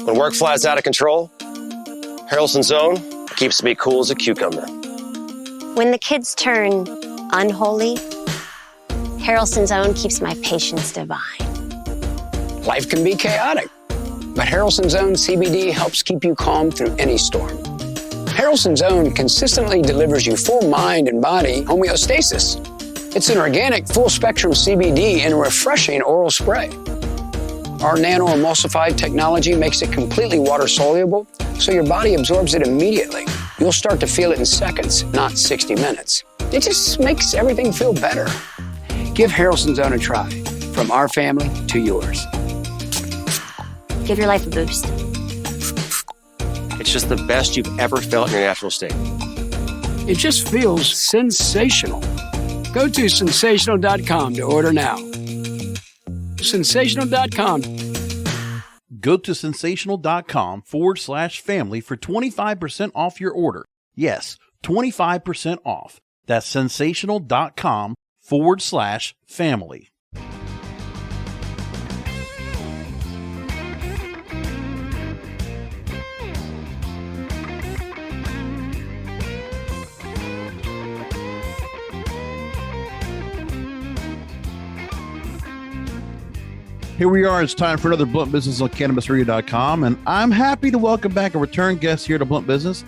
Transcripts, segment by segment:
When work flies out of control, Harrelson's Own keeps me cool as a cucumber. When the kids turn unholy, Harrelson's Own keeps my patience divine. Life can be chaotic, but Harrelson's Own CBD helps keep you calm through any storm. Harrelson's Own consistently delivers you full mind and body homeostasis. It's an organic, full-spectrum CBD in a refreshing oral spray. Our nano-emulsified technology makes it completely water-soluble, so your body absorbs it immediately. You'll start to feel it in seconds, not 60 minutes. It just makes everything feel better. Give Harrelson's Own a try, from our family to yours. Give your life a boost. It's just the best you've ever felt in your natural state. It just feels sensational. Go to sensational.com to order now. Sensational.com. Go to sensational.com/family for 25% off your order. Yes, 25% off. That's sensational.com/family. Here we are. It's time for another Blunt Business on CannabisRadio.com, and I'm happy to welcome back a return guest here to Blunt Business.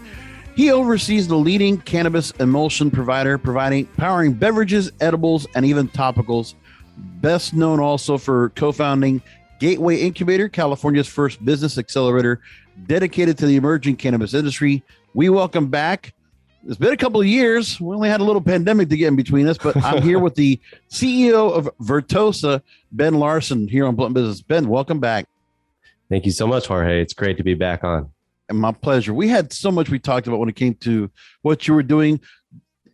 He oversees the leading cannabis emulsion provider, powering beverages, edibles, and even topicals. Best known also for co-founding Gateway Incubator, California's first business accelerator dedicated to the emerging cannabis industry. We welcome back. It's been a couple of years. We only had a little pandemic to get in between us, but I'm here with the CEO of Vertosa, Ben Larson, here on Blunt Business. Ben, welcome back. Thank you so much, Jorge. It's great to be back on. And my pleasure. We had so much we talked about when it came to what you were doing.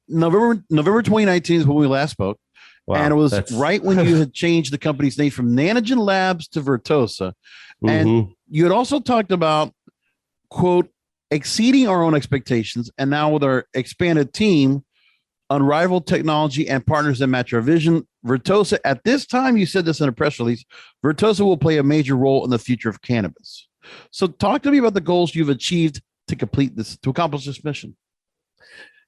November 2019 is when we last spoke. Wow, and it was right when you had changed the company's name from Nanogen Labs to Vertosa. And you had also talked about, quote, exceeding our own expectations, and now with our expanded team, unrivaled technology, and partners that match our vision, Vertosa, at this time, you said this in a press release, Vertosa will play a major role in the future of cannabis. So talk to me about the goals you've achieved to accomplish this mission.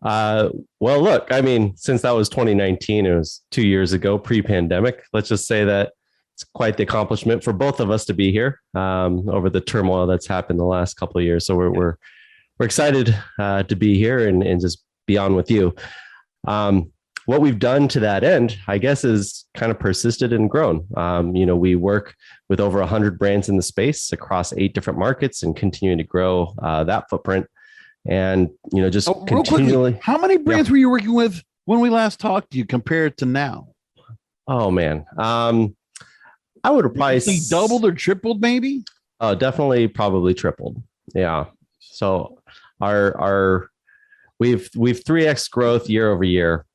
Well, look, I mean, since that was 2019, it was 2 years ago, pre-pandemic. Let's just say that it's quite the accomplishment for both of us to be here over the turmoil that's happened the last couple of years. So we're excited to be here and just be on with you. What we've done to that end, I guess, is kind of persisted and grown. We work with over 100 brands in the space across 8 different markets and continuing to grow that footprint. And, just continually. How many brands were you working with when we last talked to you compared to now? Oh, man. I would have probably doubled or tripled, maybe. Definitely, probably tripled. Yeah. So we've 3x growth year over year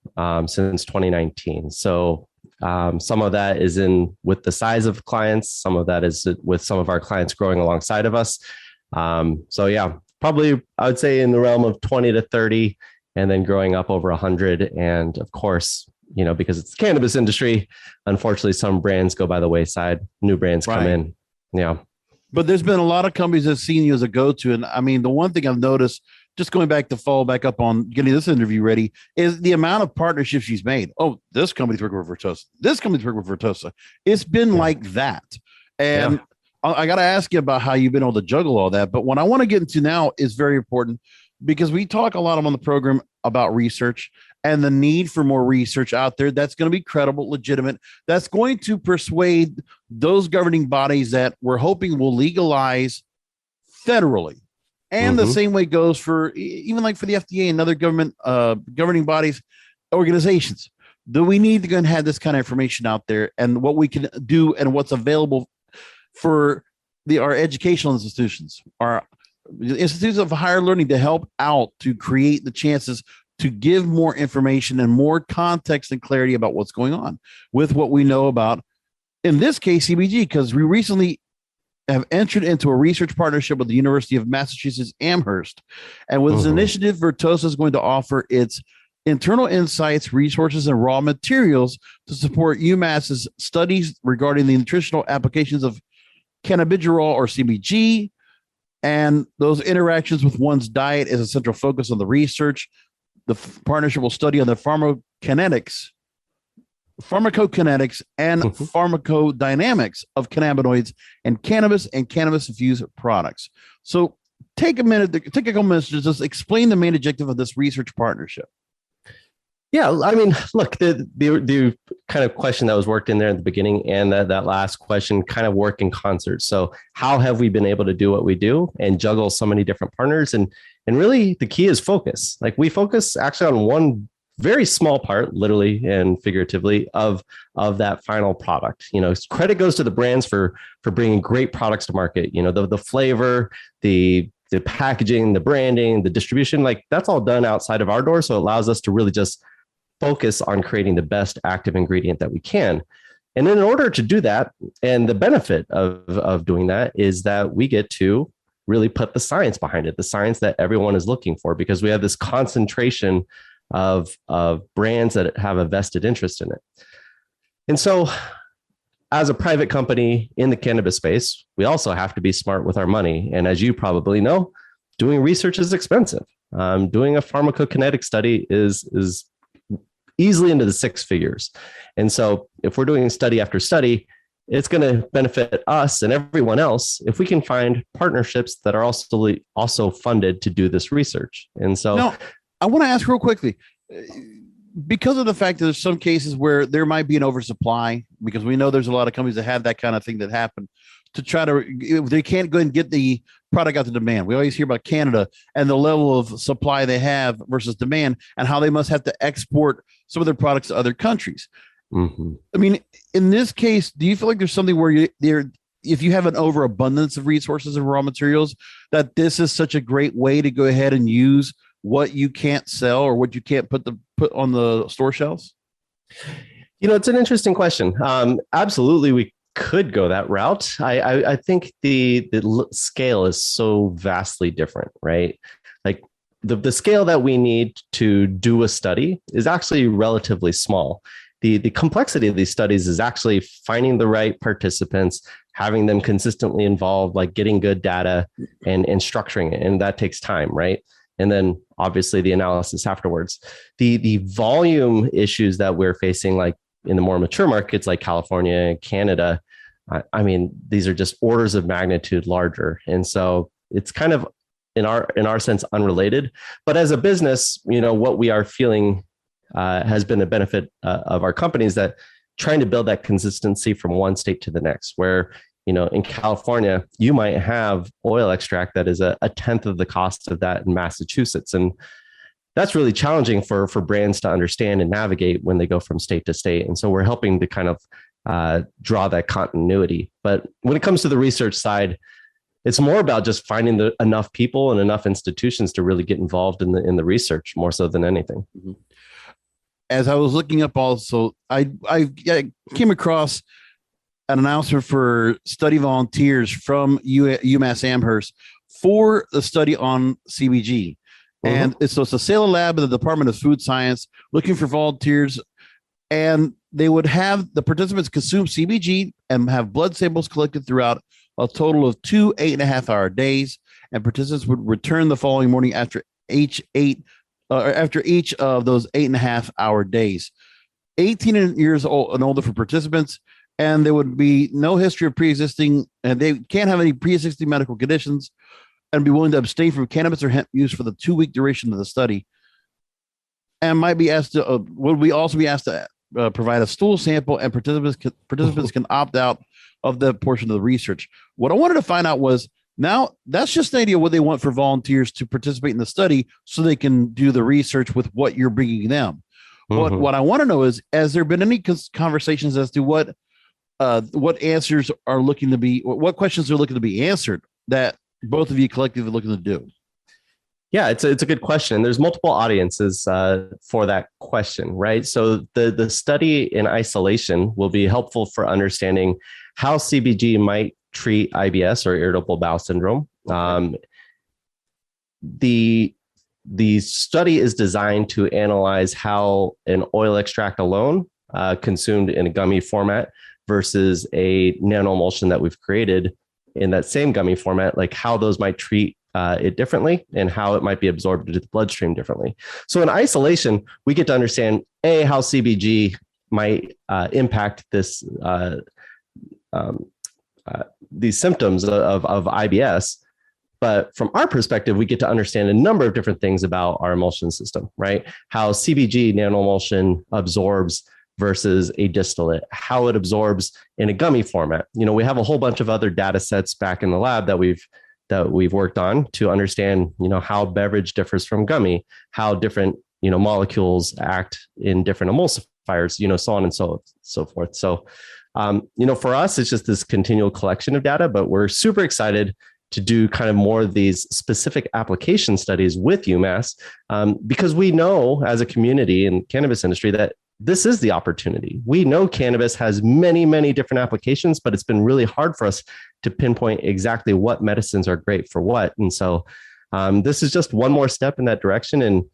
since 2019. So some of that is with the size of clients. Some of that is with some of our clients growing alongside of us. So yeah, probably I would say in the realm of 20 to 30, and then growing up over 100. And of course, because it's the cannabis industry, unfortunately, some brands go by the wayside. New brands come in. Yeah. But there's been a lot of companies that have seen you as a go-to. And I mean, the one thing I've noticed, just going back to follow back up on getting this interview ready, is the amount of partnerships she's made. Oh, this company's working with Vertosa. This company's working with Vertosa. It's been like that. And I got to ask you about how you've been able to juggle all that. But what I want to get into now is very important, because we talk a lot on the program about research and the need for more research out there that's going to be credible, legitimate, that's going to persuade those governing bodies that we're hoping will legalize federally. And the same way goes for even like for the FDA and other government governing bodies, organizations. Do we need to go and have this kind of information out there, and what we can do and what's available for our educational institutions, our institutes of higher learning, to help out to create the chances to give more information and more context and clarity about what's going on with what we know about, in this case, CBG, because we recently have entered into a research partnership with the University of Massachusetts Amherst. And with this initiative, Vertosa is going to offer its internal insights, resources, and raw materials to support UMass's studies regarding the nutritional applications of cannabidiol or CBG, And those interactions with one's diet is a central focus of the research. The partnership will study on the pharmacokinetics and pharmacodynamics of cannabinoids and cannabis-infused products. So take a couple minutes to just explain the main objective of this research partnership. Yeah, I mean, look, the kind of question that was worked in there at the beginning and that last question kind of work in concert. So how have we been able to do what we do and juggle so many different partners? And really the key is focus. Like we focus actually on one very small part, literally and figuratively, of that final product. You know, credit goes to the brands for bringing great products to market. You know, the flavor, the packaging, the branding, the distribution, like that's all done outside of our door. So it allows us to really just focus on creating the best active ingredient that we can. And in order to do that, and the benefit of doing that is that we get to really put the science behind it, the science that everyone is looking for, because we have this concentration of brands that have a vested interest in it. And so as a private company in the cannabis space, we also have to be smart with our money. And as you probably know, doing research is expensive. Doing a pharmacokinetic study is easily into the six figures. And so if we're doing study after study, it's going to benefit us and everyone else if we can find partnerships that are also funded to do this research. And so now, I want to ask real quickly, because of the fact that there's some cases where there might be an oversupply, because we know there's a lot of companies that have that kind of thing that happen, to try to, if they can't go and get the product out to demand. We always hear about Canada and the level of supply they have versus demand and how they must have to export some of their products to other countries. Mm-hmm. I mean, in this case, do you feel like there's something where if you have an overabundance of resources and raw materials, that this is such a great way to go ahead and use what you can't sell or what you can't put on the store shelves? You know, it's an interesting question. Absolutely, we could go that route. I think the scale is so vastly different, right? Like the scale that we need to do a study is actually relatively small. The complexity of these studies is actually finding the right participants, having them consistently involved, like getting good data and structuring it. And that takes time, right? And then obviously the analysis afterwards. The volume issues that we're facing, like in the more mature markets like California and Canada, I mean, these are just orders of magnitude larger. And so it's kind of in our sense unrelated. But as a business, you know, what we are feeling has been a benefit of our company is that trying to build that consistency from one state to the next, where, you know, in California, you might have oil extract that is a tenth of the cost of that in Massachusetts. And that's really challenging for brands to understand and navigate when they go from state to state. And so we're helping to kind of draw that continuity. But when it comes to the research side, it's more about just finding enough people and enough institutions to really get involved in the research more so than anything. Mm-hmm. As I was looking up also, I came across an announcement for study volunteers from UMass Amherst for the study on CBG. Mm-hmm. And it's a Salem lab in the Department of Food Science looking for volunteers. And they would have the participants consume CBG and have blood samples collected throughout a total of 2 8.5-hour days. And participants would return the following morning after each of those 8.5-hour days. 18 years old and older for participants, and there would be no history of pre-existing, and they can't have any pre-existing medical conditions, and be willing to abstain from cannabis or hemp use for the 2-week duration of the study. And might be asked to, would we also be asked to provide a stool sample, and participants can opt out of the portion of the research. What I wanted to find out was, now that's just an idea what they want for volunteers to participate in the study so they can do the research with what you're bringing them. Mm-hmm. What I want to know is, has there been any conversations as to what answers are looking to be, what questions are looking to be answered that both of you collectively are looking to do? Yeah, it's a good question. There's multiple audiences for that question, right? So the study in isolation will be helpful for understanding how CBG might treat IBS or irritable bowel syndrome. The study is designed to analyze how an oil extract alone, consumed in a gummy format, versus a nano-emulsion that we've created, in that same gummy format, like how those might treat it differently and how it might be absorbed into the bloodstream differently. So in isolation, we get to understand how CBG might impact this these symptoms of IBS. But from our perspective, we get to understand a number of different things about our emulsion system, right? How CBG nano-emulsion absorbs versus a distillate, how it absorbs in a gummy format. We have a whole bunch of other data sets back in the lab that we've worked on to understand, how beverage differs from gummy, how different, molecules act in different emulsifiers, so on and so forth. So, for us, it's just this continual collection of data, but we're super excited to do kind of more of these specific application studies with UMass, because we know as a community in cannabis industry that this is the opportunity. We know cannabis has many, many different applications, but it's been really hard for us to pinpoint exactly what medicines are great for what. And so this is just one more step in that direction. And,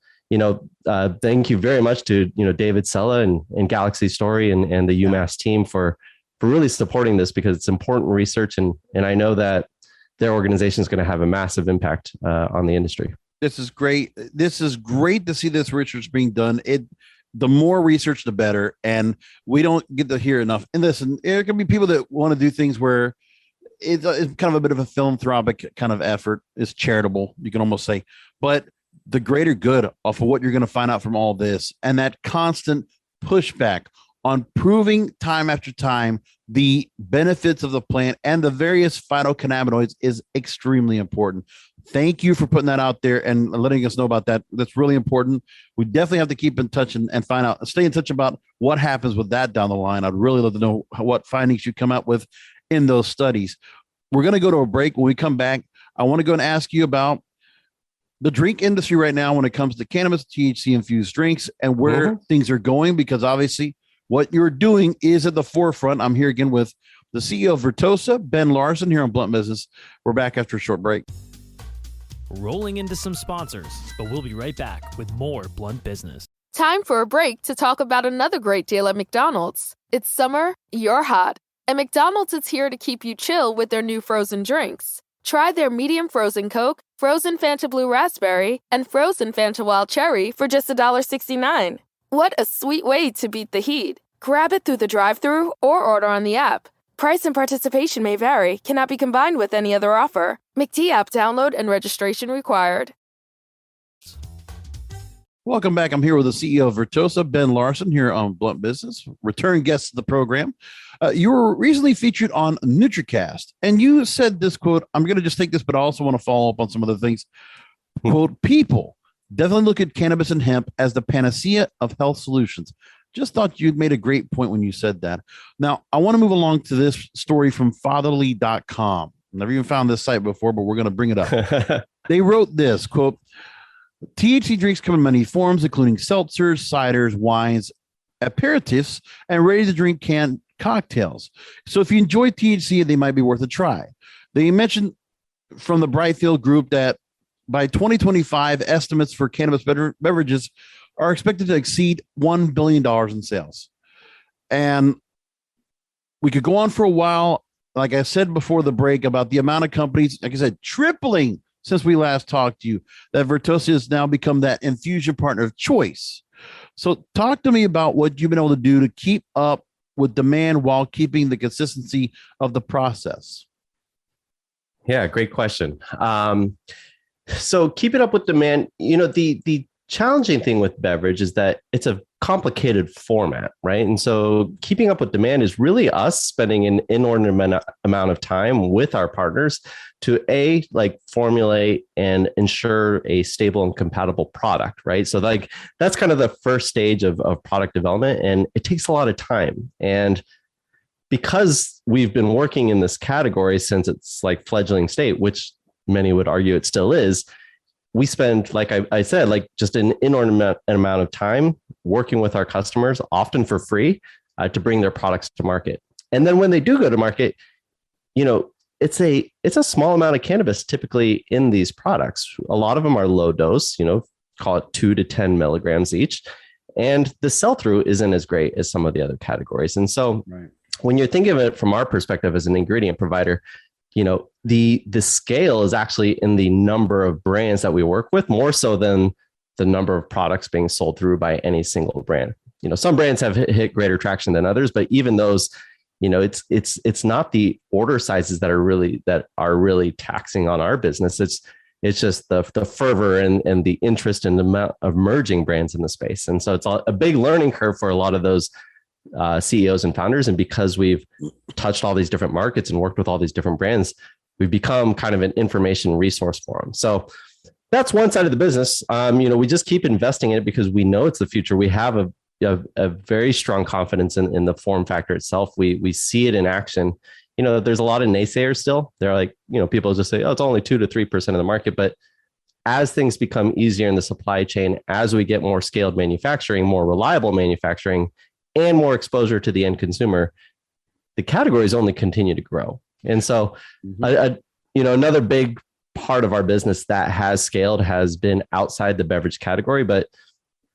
thank you very much to, David Sella and Galaxy Story and the UMass team for really supporting this, because it's important research. And I know that their organization is going to have a massive impact on the industry. This is great. This is great to see this research being done. The more research, the better. And we don't get to hear enough. And listen, there can be people that want to do things where it's kind of a bit of a philanthropic kind of effort. It's charitable, you can almost say. But the greater good off of what you're going to find out from all this, and that constant pushback on proving time after time the benefits of the plant and the various phytocannabinoids is extremely important. Thank you for putting that out there and letting us know about that. That's really important. We definitely have to keep in touch and stay in touch about what happens with that down the line. I'd really love to know what findings you come out with in those studies. We're going to go to a break. When we come back, I want to go and ask you about the drink industry right now when it comes to cannabis, THC infused drinks, and where things are going, because obviously what you're doing is at the forefront. I'm here again with the CEO of Vertosa, Ben Larson, here on Blunt Business. We're back after a short break. Rolling into some sponsors, but we'll be right back with more Blunt Business. Time for a break to talk about another great deal at McDonald's. It's summer, you're hot, and McDonald's is here to keep you chill with their new frozen drinks. Try their medium frozen Coke, frozen Fanta Blue Raspberry, and frozen Fanta Wild Cherry for just $1.69. What a sweet way to beat the heat. Grab it through the drive-thru or order on the app. Price and participation may vary, cannot be combined with any other offer. McD app download and registration required. Welcome back. I'm here with the CEO of Vertosa, Ben Larson, here on Blunt Business, return guest to the program. You were recently featured on NutriCast, and you said this quote, I'm going to just take this, but I also want to follow up on some other things. Quote, people definitely look at cannabis and hemp as the panacea of health solutions. Just thought you'd made a great point when you said that. Now, I want to move along to this story from fatherly.com. Never even found this site before, but we're going to bring it up. They wrote this, quote, THC drinks come in many forms, including seltzers, ciders, wines, aperitifs, and ready-to-drink canned cocktails. So if you enjoy THC, they might be worth a try. They mentioned from the Brightfield Group that by 2025, estimates for cannabis beverages are expected to exceed $1 billion in sales. And we could go on for a while, like I said before the break, about the amount of companies, like I said, tripling since we last talked to you, that Vertosa has now become that infusion partner of choice. So talk to me about what you've been able to do to keep up with demand while keeping the consistency of the process. Yeah, great question. So keeping up with demand, the challenging thing with beverage is that it's a complicated format, right? And so keeping up with demand is really us spending an inordinate amount of time with our partners to formulate and ensure a stable and compatible product, right? So that's kind of the first stage of product development, and it takes a lot of time. And because we've been working in this category since it's like fledgling state, which many would argue it still is, we spend, like I said, just an inordinate amount of time working with our customers, often for free, to bring their products to market. And then when they do go to market, it's a small amount of cannabis typically in these products. A lot of them are low dose, call it 2 to 10 milligrams each. And the sell-through isn't as great as some of the other categories. And so when you're thinking of it from our perspective as an ingredient provider, the scale is actually in the number of brands that we work with, more so than the number of products being sold through by any single brand. Some brands have hit greater traction than others, but even those, it's not the order sizes that are really taxing on our business. It's just the fervor and the interest in the amount of emerging brands in the space. And so it's a big learning curve for a lot of those CEOs and founders. And because we've touched all these different markets and worked with all these different brands, we've become kind of an information resource for them. So that's one side of the business. We just keep investing in it because we know it's the future. We have a very strong confidence in the form factor itself. We see it in action. There's a lot of naysayers still. They're like, people just say, oh, it's only 2 to 3% of the market. But as things become easier in the supply chain, as we get more scaled manufacturing, more reliable manufacturing, and more exposure to the end consumer, the categories only continue to grow. And so, another big part of our business that has scaled has been outside the beverage category, but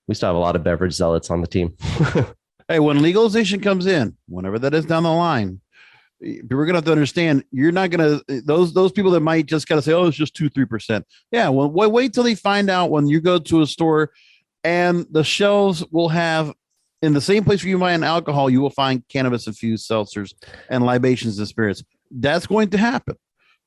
we still have a lot of beverage zealots on the team. Hey, when legalization comes in, whenever that is down the line, we're going to have to understand you're not going to, those people that might just kind of say, oh, it's just 2-3%. Yeah. Well, wait till they find out when you go to a store and the shelves will have, in the same place where you buy an alcohol, you will find cannabis infused seltzers and libations and spirits. That's going to happen.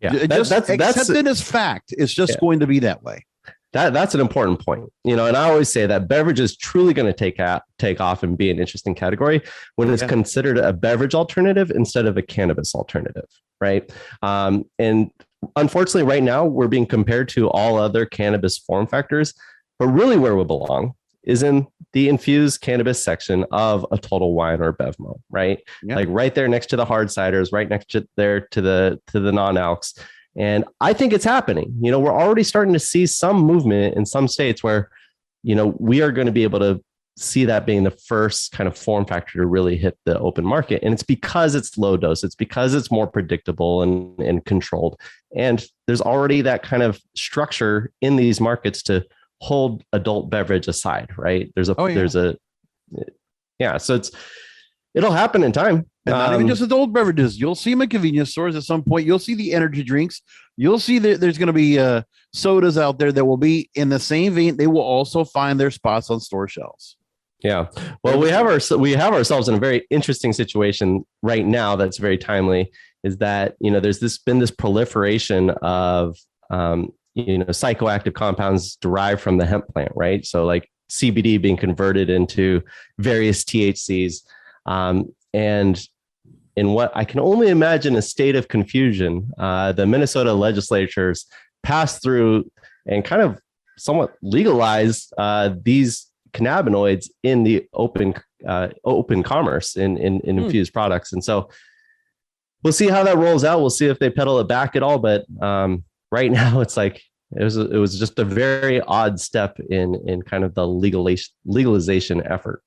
Yeah. Accept it as fact. It's just going to be that way. That's an important point, and I always say that beverage is truly going to take off and be an interesting category when it's considered a beverage alternative instead of a cannabis alternative, right? And unfortunately, right now we're being compared to all other cannabis form factors, but really where we belong is in the infused cannabis section of a Total Wine or Bevmo, right? Yeah. Like right there next to the hard ciders, right next to the non-alcs. And I think it's happening. We're already starting to see some movement in some states where, we are going to be able to see that being the first kind of form factor to really hit the open market. And it's because it's low dose. It's because it's more predictable and controlled. And there's already that kind of structure in these markets to hold adult beverage aside, right? So it'll happen in time. And not even just adult beverages. You'll see them at convenience stores at some point. You'll see the energy drinks. You'll see that there's going to be sodas out there that will be in the same vein. They will also find their spots on store shelves. Yeah. Well, we have ourselves in a very interesting situation right now. That's very timely. Is that there's been this proliferation of psychoactive compounds derived from the hemp plant, right? So like CBD being converted into various THCs. And in what I can only imagine a state of confusion, the Minnesota legislatures passed through and kind of somewhat legalized these cannabinoids in the open commerce in infused products. And so we'll see how that rolls out. We'll see if they pedal it back at all. But right now, it's like it was just a very odd step in kind of the legalization effort.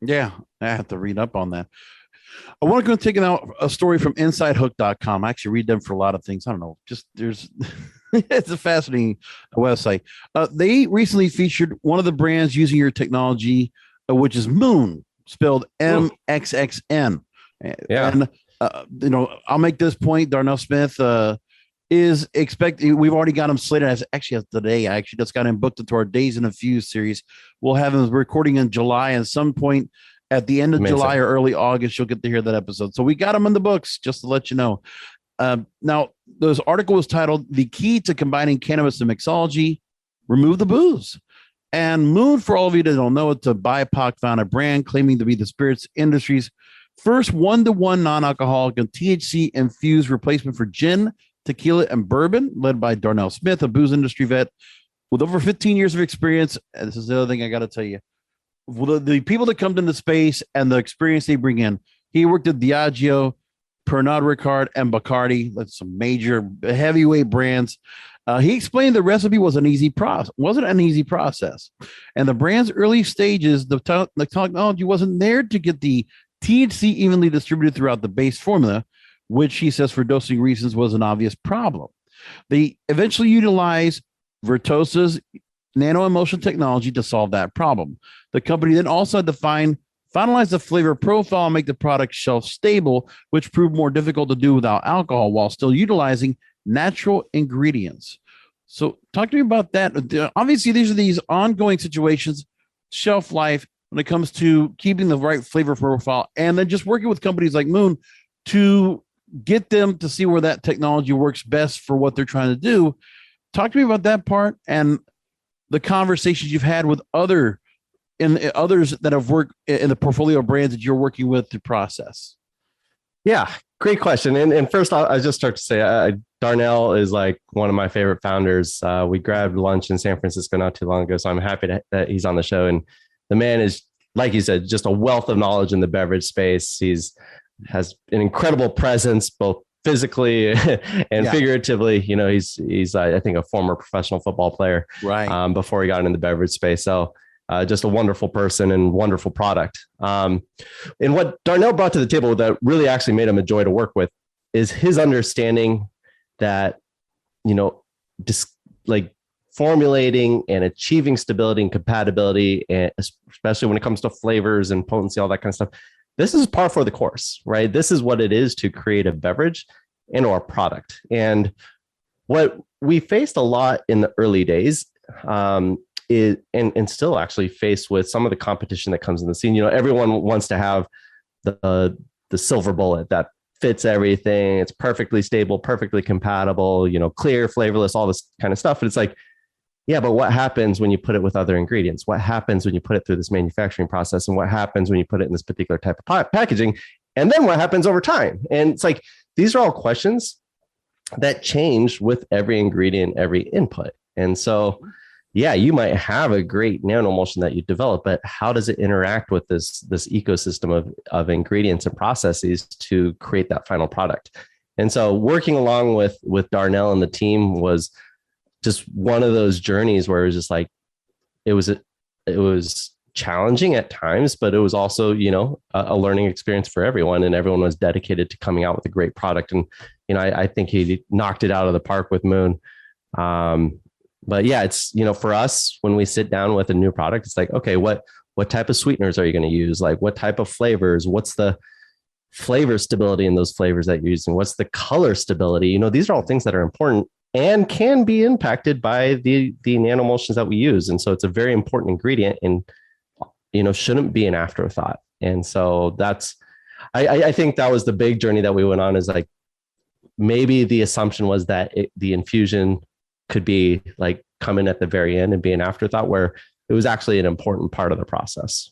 Yeah, I have to read up on that. I want to go take out a story from InsideHook.com. I actually read them for a lot of things. I don't know. It's a fascinating website. They recently featured one of the brands using your technology, which is Moon, spelled MXXN. Yeah. And, I'll make this point. Darnell Smith is expecting, we've already got him slated as today. I actually just got him booked into our Days in Infused series. We'll have him recording in July, and some point at the end of July or early August, you'll get to hear that episode. So we got him in the books, just to let you know. Now, this article was titled "The Key to Combining Cannabis and Mixology: Remove the Booze." And Moon, for all of you that don't know, it's a BIPOC founded brand claiming to be the spirits industry's first 1-to-1 non-alcoholic and THC infused replacement for gin, tequila, and bourbon, led by Darnell Smith, a booze industry vet with over 15 years of experience. And this is the other thing I got to tell you. The people that come into space and the experience they bring in. He worked at Diageo, Pernod Ricard, and Bacardi. That's some major heavyweight brands. He explained the recipe wasn't an easy process. And the brand's early stages, the technology wasn't there to get the THC evenly distributed throughout the base formula, which he says for dosing reasons was an obvious problem. They eventually utilized Vertosa's nano-emulsion technology to solve that problem. The company then also had to find finalize the flavor profile, and make the product shelf stable, which proved more difficult to do without alcohol while still utilizing natural ingredients. So talk to me about that. Obviously, these are these ongoing situations, shelf life, when it comes to keeping the right flavor profile, and then just working with companies like Moon to get them to see where that technology works best for what they're trying to do. Talk to me about that part and the conversations you've had with others that have worked in the portfolio of brands that you're working with to process. Yeah, great question. And first, I'll just start to say, Darnell is like one of my favorite founders. We grabbed lunch in San Francisco not too long ago, so I'm happy that he's on the show. And the man is, like you said, just a wealth of knowledge in the beverage space. Has an incredible presence, both physically and figuratively. You know, he's I think a former professional football player, right? Before he got into the beverage space. So just a wonderful person and wonderful product. And what Darnell brought to the table that really actually made him a joy to work with is his understanding that, you know, just like formulating and achieving stability and compatibility, and especially when it comes to flavors and potency, all that kind of stuff. This is par for the course, right? This is what it is to create a beverage and or a product. And what we faced a lot in the early days is, and still actually faced with some of the competition that comes in the scene. You know, everyone wants to have the silver bullet that fits everything. It's perfectly stable, perfectly compatible, you know, clear, flavorless, all this kind of stuff. And it's like, yeah, but what happens when you put it with other ingredients? What happens when you put it through this manufacturing process? And what happens when you put it in this particular type of packaging? And then what happens over time? And it's like, these are all questions that change with every ingredient, every input. And so, yeah, you might have a great nano-emulsion that you develop, but how does it interact with this ecosystem of ingredients and processes to create that final product? And so working along with Darnell and the team was just one of those journeys where it was just like, it was challenging at times, but it was also, you know, a learning experience for everyone, and everyone was dedicated to coming out with a great product. And, you know, I think he knocked it out of the park with Moon. But yeah, it's, you know, for us, when we sit down with a new product, it's like, okay, what type of sweeteners are you going to use? Like, what type of flavors? What's the flavor stability in those flavors that you're using? What's the color stability? You know, these are all things that are important and can be impacted by the nano-emulsions that we use. And so it's a very important ingredient and, you know, shouldn't be an afterthought. And so that's, I think that was the big journey that we went on, is like, maybe the assumption was that the infusion could be like come in at the very end and be an afterthought, where it was actually an important part of the process.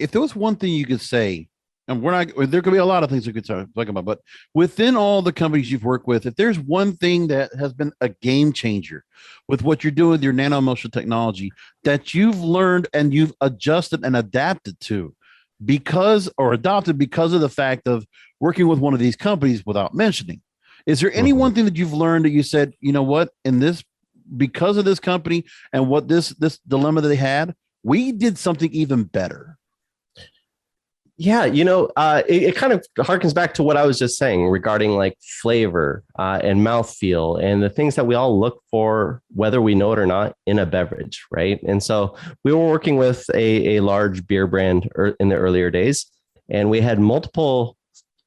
If there was one thing you could say, and there could be a lot of things we could talk about, but within all the companies you've worked with, if there's one thing that has been a game changer with what you're doing with your nano-emulsion technology that you've learned and you've adjusted and adapted to adopted because of the fact of working with one of these companies without mentioning, is there any one thing that you've learned that you said, you know what, because of this company and what this dilemma that they had, we did something even better? Yeah, you know, it kind of harkens back to what I was just saying regarding like flavor and mouthfeel and the things that we all look for, whether we know it or not, in a beverage, right? And so we were working with a large beer brand in the earlier days, and we had multiple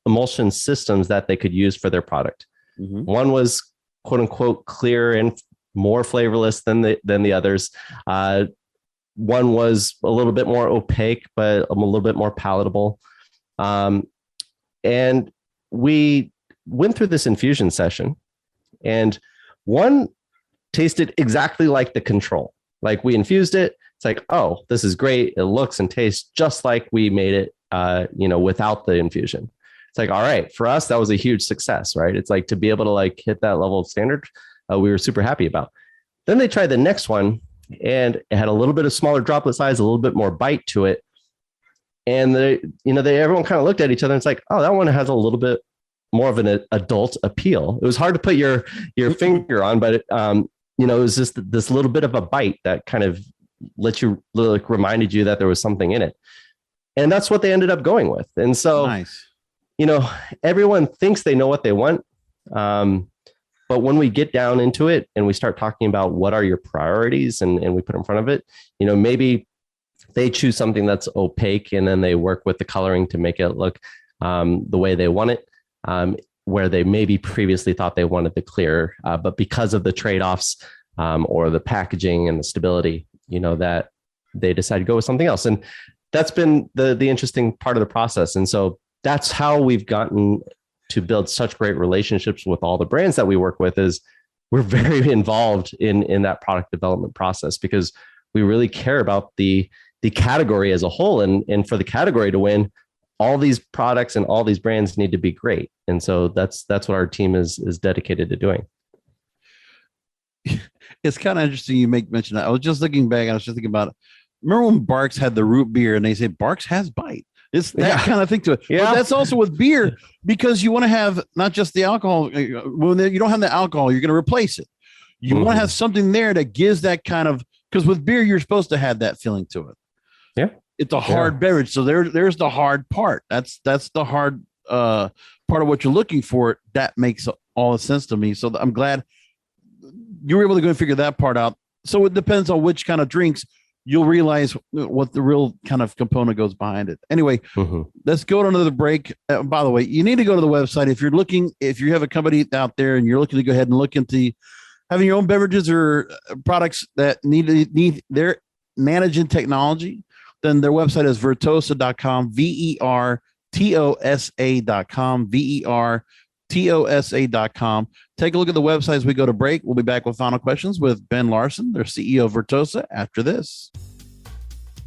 emulsion systems that they could use for their product. Mm-hmm. One was quote unquote clear and more flavorless than the others. One was a little bit more opaque, but a little bit more palatable. And we went through this infusion session, and one tasted exactly like the control. Like, we infused it. It's like, oh, this is great. It looks and tastes just like we made it, you know, without the infusion. It's like, all right, for us, that was a huge success, right? It's like, to be able to like hit that level of standard, we were super happy about. Then they tried the next one, and it had a little bit of smaller droplet size, a little bit more bite to it. And everyone kind of looked at each other and it's like, oh, that one has a little bit more of an adult appeal. It was hard to put your finger on, but it was just this little bit of a bite that kind of reminded you that there was something in it. And that's what they ended up going with. And so, nice. Everyone thinks they know what they want. But when we get down into it and we start talking about what are your priorities and we put in front of it, maybe they choose something that's opaque, and then they work with the coloring to make it look the way they want it, where they maybe previously thought they wanted the clear, but because of the trade-offs or the packaging and the stability, that they decide to go with something else. And that's been the interesting part of the process. And so that's how we've gotten to build such great relationships with all the brands that we work with, is we're very involved in that product development process, because we really care about the category as a whole. And for the category to win, all these products and all these brands need to be great. And so that's what our team is dedicated to doing. It's kind of interesting you make mention that. I was just looking back, and I was just thinking about it. Remember when Barks had the root beer and they say Barks has bite? It's that kind of thing to it. Yeah. But that's also with beer, because you want to have not just the alcohol. When you don't have the alcohol, you're going to replace it. You want to have something there that gives that kind of, because with beer, you're supposed to have that feeling to it. Yeah. It's a hard beverage. So there's the hard part. That's the hard part of what you're looking for. That makes all the sense to me. So I'm glad you were able to go and figure that part out. So it depends on which kind of drinks. You'll realize what the real kind of component goes behind it. Anyway, let's go to another break. By the way, you need to go to the website. If you have a company out there and you're looking to go ahead and look into having your own beverages or products that need their managing technology, then their website is vertosa.com, VERTOSA.com, VERTOSA.com. Take a look at the website as we go to break. We'll be back with final questions with Ben Larson, their CEO of Vertosa, after this.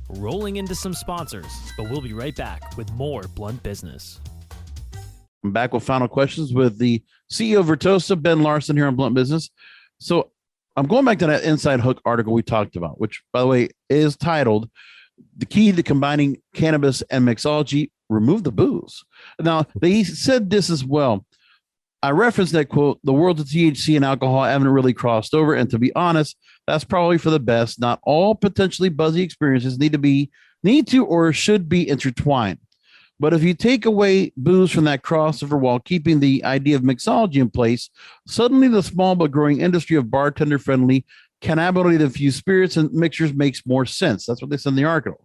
Rolling into some sponsors, but we'll be right back with more Blunt Business. I'm back with final questions with the CEO of Vertosa, Ben Larson, here on Blunt Business. So I'm going back to that Inside Hook article we talked about, which, by the way, is titled "The Key to Combining Cannabis and Mixology, Remove the Booze." Now, they said this as well. I referenced that quote, "The worlds of THC and alcohol haven't really crossed over. And to be honest, that's probably for the best. Not all potentially buzzy experiences need to or should be intertwined. But if you take away booze from that crossover while keeping the idea of mixology in place, suddenly the small but growing industry of bartender-friendly cannabinoid infused spirits and mixtures makes more sense." That's what they said in the article.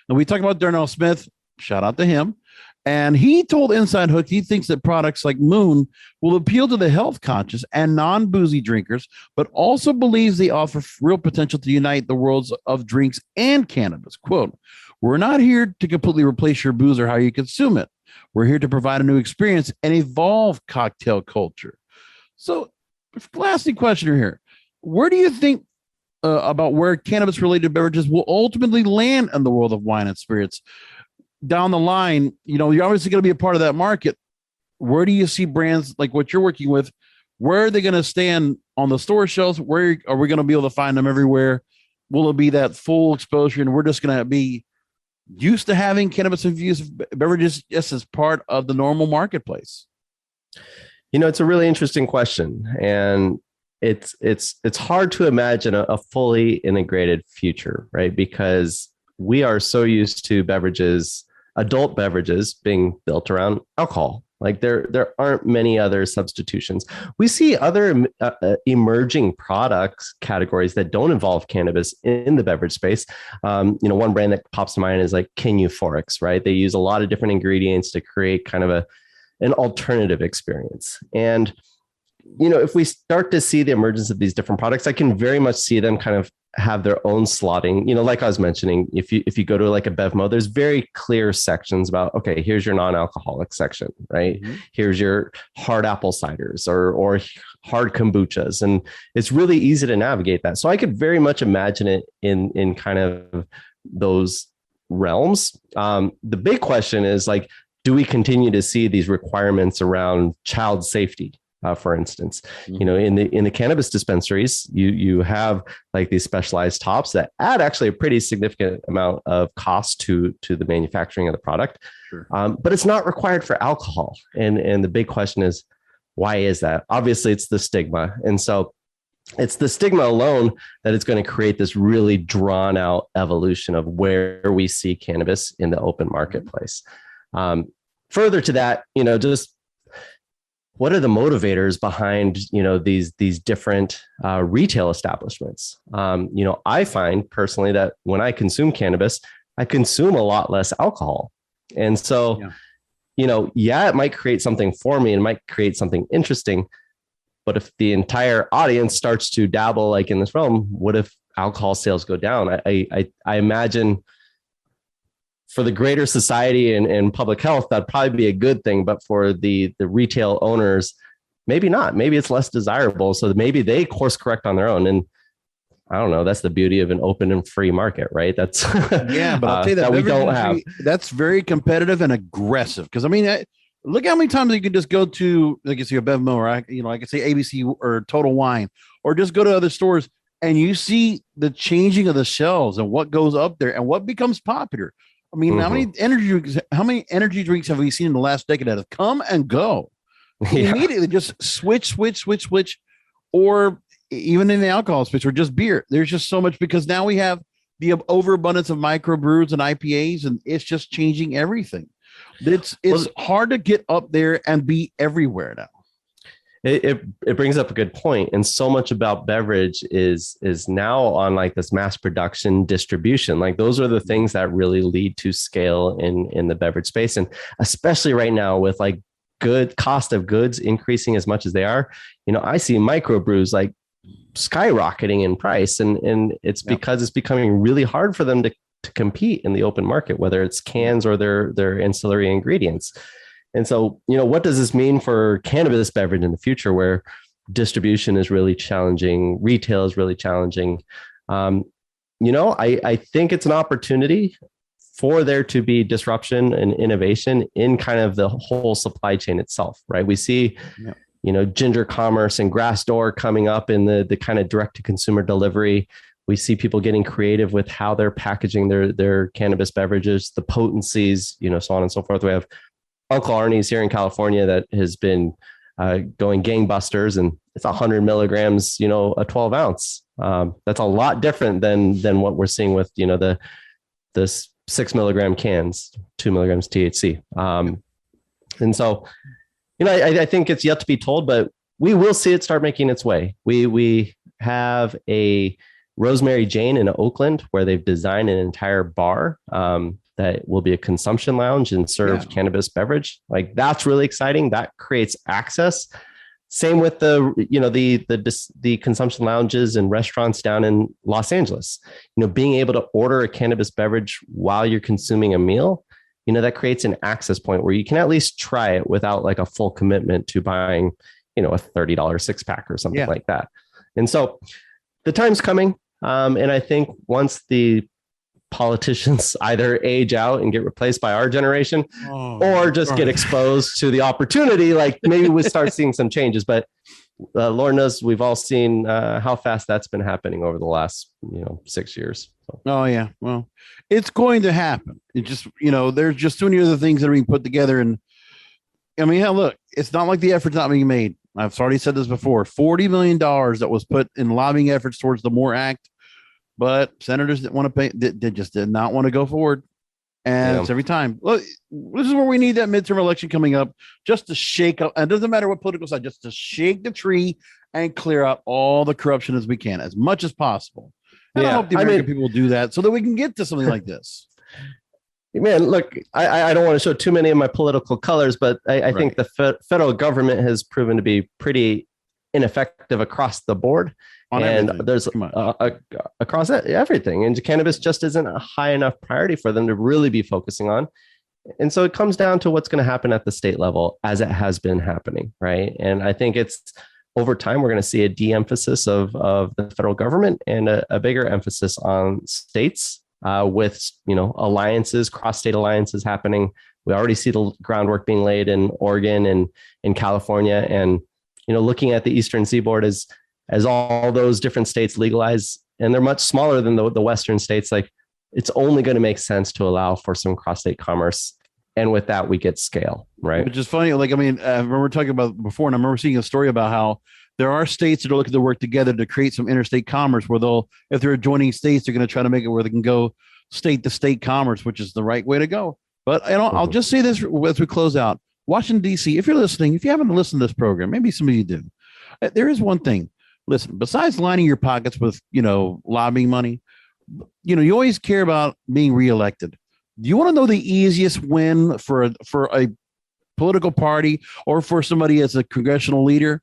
And we talked about Darnell Smith. Shout out to him. And he told Inside Hook he thinks that products like Moon will appeal to the health conscious and non-boozy drinkers, but also believes they offer real potential to unite the worlds of drinks and cannabis. Quote, "We're not here to completely replace your booze or how you consume it. We're here to provide a new experience and evolve cocktail culture." So, lasting question here. Where do you think about where cannabis-related beverages will ultimately land in the world of wine and spirits? Down the line, you're obviously going to be a part of that market. Where do you see brands like what you're working with? Where are they going to stand on the store shelves? Where are we going to be able to find them everywhere? Will it be that full exposure and we're just going to be used to having cannabis-infused beverages just as part of the normal marketplace? It's a really interesting question. And it's hard to imagine a fully integrated future, right? Because we are so used to adult beverages being built around alcohol. Like there aren't many other substitutions. We see other emerging products categories that don't involve cannabis in the beverage space. One brand that pops to mind is like King Euphorics, right? They use a lot of different ingredients to create kind of an alternative experience. And if we start to see the emergence of these different products, I can very much see them kind of have their own slotting. Like I was mentioning, if you go to like a BevMo, there's very clear sections about, okay, here's your non-alcoholic section, right? Mm-hmm. Here's your hard apple ciders or hard kombuchas. And it's really easy to navigate that. So I could very much imagine it in kind of those realms. The big question is like, do we continue to see these requirements around child safety? For instance, in the cannabis dispensaries, you have like these specialized tops that add actually a pretty significant amount of cost to the manufacturing of the product. Sure. But it's not required for alcohol. And the big question is, why is that? Obviously, it's the stigma. And so it's the stigma alone that is going to create this really drawn out evolution of where we see cannabis in the open marketplace. Further to that, just what are the motivators behind, these different retail establishments? I find personally that when I consume cannabis, I consume a lot less alcohol. And so, it might create something for me and might create something interesting. But if the entire audience starts to dabble like in this realm, what if alcohol sales go down? I imagine for the greater society and public health, that'd probably be a good thing. But for the retail owners, maybe not. Maybe it's less desirable. So maybe they course correct on their own. And I don't know. That's the beauty of an open and free market, right? That's but I'll tell you that we don't have. That's very competitive and aggressive. Because look how many times you can just go to, like you see a Bev Mill, or I could say ABC or Total Wine, or just go to other stores and you see the changing of the shelves and what goes up there and what becomes popular. I mean, how many energy drinks have we seen in the last decade that have come and go? Immediately just switch, or even in the alcohol space, or just beer. There's just so much, because now we have the overabundance of microbrews and IPAs, and it's just changing everything. It's hard to get up there and be everywhere now. It brings up a good point. And so much about beverage is now on like this mass production distribution. Like those are the things that really lead to scale in the beverage space. And especially right now with like good cost of goods increasing as much as they are, I see microbrews like skyrocketing in price. And it's because it's becoming really hard for them to compete in the open market, whether it's cans or their ancillary ingredients. And so, what does this mean for cannabis beverage in the future, where distribution is really challenging, retail is really challenging? I think it's an opportunity for there to be disruption and innovation in kind of the whole supply chain itself, right? We see, ginger commerce and grass door coming up in the kind of direct to consumer delivery. We see people getting creative with how they're packaging their cannabis beverages, the potencies, so on and so forth. We have Uncle Arnie's here in California that has been going gangbusters, and it's 100 milligrams, a 12 ounce. That's a lot different than what we're seeing with, the 6 milligram cans, 2 milligrams THC. And so, I think it's yet to be told, but we will see it start making its way. We have a Rosemary Jane in Oakland where they've designed an entire bar that will be a consumption lounge and serve cannabis beverage. Like that's really exciting. That creates access. Same with the consumption lounges and restaurants down in Los Angeles. Being able to order a cannabis beverage while you're consuming a meal, that creates an access point where you can at least try it without like a full commitment to buying, a $30 six pack or something like that. And so the time's coming. And I think once the politicians either age out and get replaced by our generation or just get exposed to the opportunity, like maybe we start seeing some changes. But Lord knows we've all seen how fast that's been happening over the last 6 years. So. Oh yeah, well, it's going to happen. It just there's just so many other things that are being put together, and I mean, look, it's not like the effort's not being made. I've already said this before. $40 million that was put in lobbying efforts towards the MORE Act, but senators didn't want to pay. They just did not want to go forward. And it's every time. Look, this is where we need that midterm election coming up, just to shake up. And it doesn't matter what political side, just to shake the tree and clear out all the corruption as we can, as much as possible. And I hope the American people will do that so that we can get to something like this. Man, look, I don't want to show too many of my political colors, but I think the federal government has proven to be pretty ineffective across the board. There's across everything. And cannabis just isn't a high enough priority for them to really be focusing on. And so it comes down to what's going to happen at the state level, as it has been happening. Right. And I think it's over time, we're going to see a de-emphasis of the federal government and a bigger emphasis on states with, alliances, cross-state alliances happening. We already see the groundwork being laid in Oregon and in California. And, looking at the Eastern Seaboard as all those different states legalize, and they're much smaller than the Western states, like it's only going to make sense to allow for some cross-state commerce. And with that, we get scale, right? Which is funny. Like, I mean, I remember talking about before, and I remember seeing a story about how there are states that are looking to work together to create some interstate commerce where if they're adjoining states, they're going to try to make it where they can go state to state commerce, which is the right way to go. But I'll just say this as we close out. Washington, D.C., if you're listening, if you haven't listened to this program, maybe some of you do. There is one thing. Listen, besides lining your pockets with, lobbying money, you always care about being reelected. Do you want to know the easiest win for a political party or for somebody as a congressional leader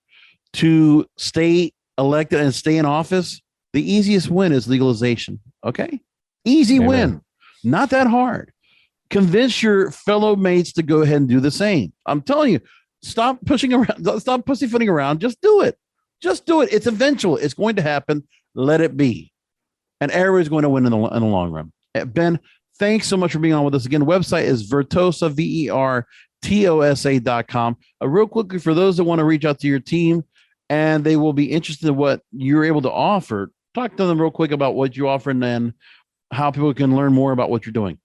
to stay elected and stay in office? The easiest win is legalization. Okay. Easy win. Not that hard. Convince your fellow mates to go ahead and do the same. I'm telling you, stop pushing around, stop pussyfooting around. Just do it. Just do it. It's eventual. It's going to happen. Let it be. And everybody's going to win in the long run. Ben, thanks so much for being on with us again. Website is Vertosa, VERTOSA.com. Real quickly, for those that want to reach out to your team and they will be interested in what you're able to offer, talk to them real quick about what you offer and then how people can learn more about what you're doing.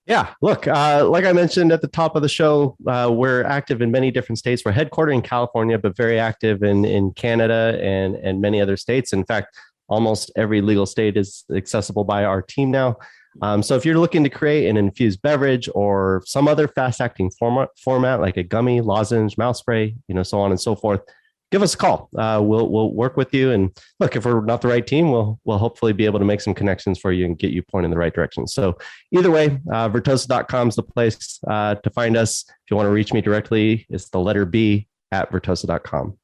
Yeah, look, like I mentioned at the top of the show, we're active in many different states. We're headquartered in California, but very active in Canada and many other states. In fact, almost every legal state is accessible by our team now. So if you're looking to create an infused beverage or some other fast-acting format like a gummy, lozenge, mouth spray, so on and so forth, give us a call. We'll work with you. And look, if we're not the right team, we'll hopefully be able to make some connections for you and get you pointed in the right direction. So either way, Vertosa.com is the place to find us. If you want to reach me directly, it's the letter B at Vertosa.com.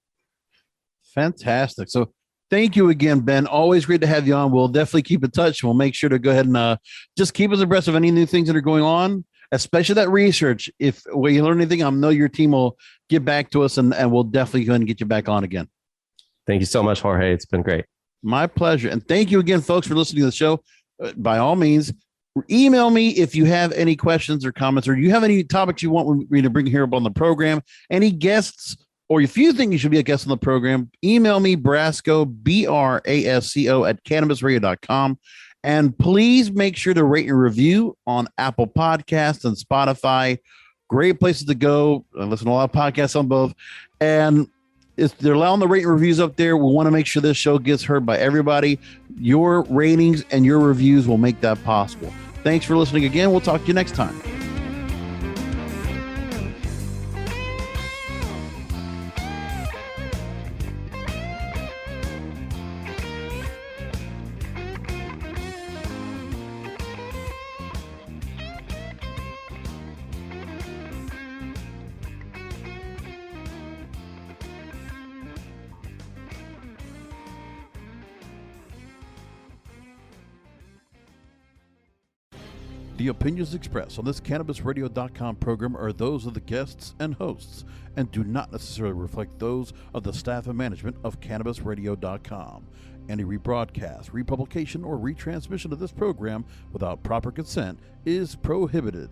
Fantastic. So thank you again, Ben. Always great to have you on. We'll definitely keep in touch. We'll make sure to go ahead and just keep us abreast of any new things that are going on, especially that research. If you learn anything, I know your team will get back to us and we'll definitely go ahead and get you back on again. Thank you so much, Jorge. It's been great. My pleasure. And thank you again, folks, for listening to the show. By all means, email me if you have any questions or comments, or you have any topics you want me to bring here up on the program, any guests, or if you think you should be a guest on the program, email me, Brasco, BRASCO at cannabisradio.com. And please make sure to rate and review on Apple Podcasts and Spotify. Great places to go. I listen to a lot of podcasts on both. And if they're allowing the rate and reviews up there, we want to make sure this show gets heard by everybody. Your ratings and your reviews will make that possible. Thanks for listening again. We'll talk to you next time. The opinions expressed on this CannabisRadio.com program are those of the guests and hosts and do not necessarily reflect those of the staff and management of CannabisRadio.com. Any rebroadcast, republication, or retransmission of this program without proper consent is prohibited.